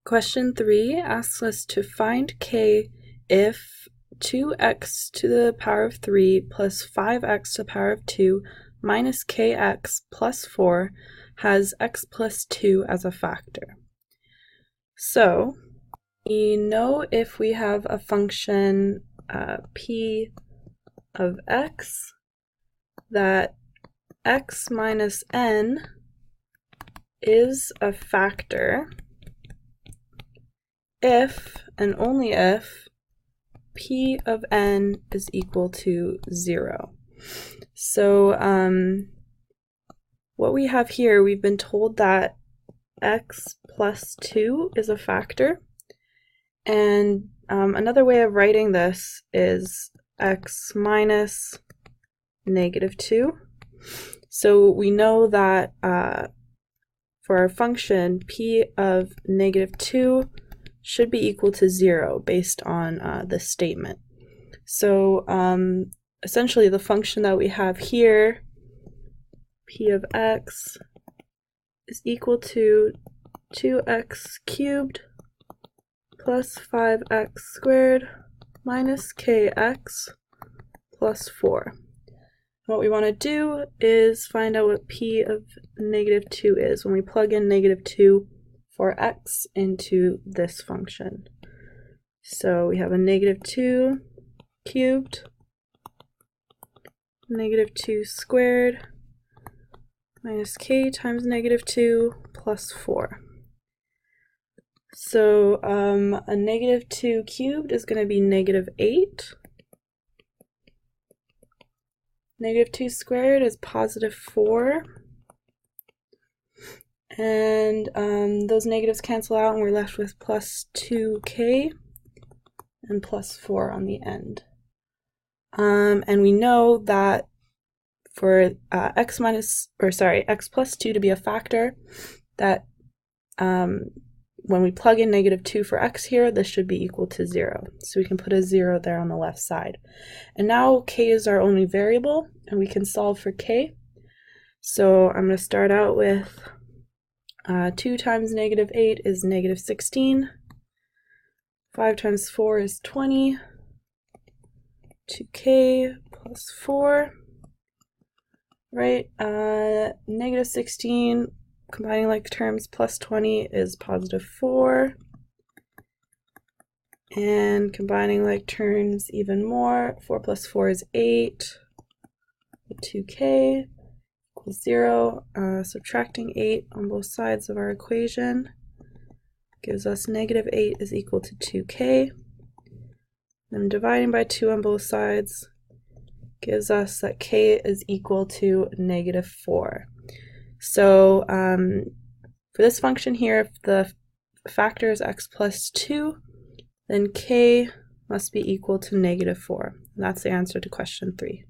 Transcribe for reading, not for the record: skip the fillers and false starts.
Question 3 asks us to find k if 2x to the power of 3 plus 5x to the power of 2 minus kx plus 4 has x plus 2 as a factor. So we know if we have a function p of x that x minus n is a factor if and only if p of n is equal to 0. So what we have here, we've been told that x plus 2 is a factor, and another way of writing this is x minus negative 2. So we know that for our function, p of negative 2 should be equal to 0 based on this statement. So essentially the function that we have here, p of x, is equal to 2x cubed plus 5x squared minus kx plus 4. What we want to do is find out what p of negative 2 is when we plug in negative 2 for x into this function. So we have a negative 2 cubed, negative 2 squared, minus k times negative 2 plus 4. So a negative 2 cubed is going to be negative 8. Negative 2 squared is positive 4. And those negatives cancel out and we're left with plus 2k and plus 4 on the end. And we know that for x plus 2 to be a factor, that when we plug in negative 2 for x here, this should be equal to 0. So we can put a 0 there on the left side. And now k is our only variable, and we can solve for k. So I'm going to start out with 2 times negative 8 is negative 16. 5 times 4 is 20. 2k plus 4. Right? Negative 16, combining like terms, plus 20 is positive 4. And combining like terms even more, 4 plus 4 is 8. 2k equals 0. Subtracting 8 on both sides of our equation gives us negative 8 is equal to 2k. Then dividing by 2 on both sides gives us that k is equal to negative 4. So for this function here, if the factor is x plus 2, then k must be equal to negative 4. And that's the answer to question 3.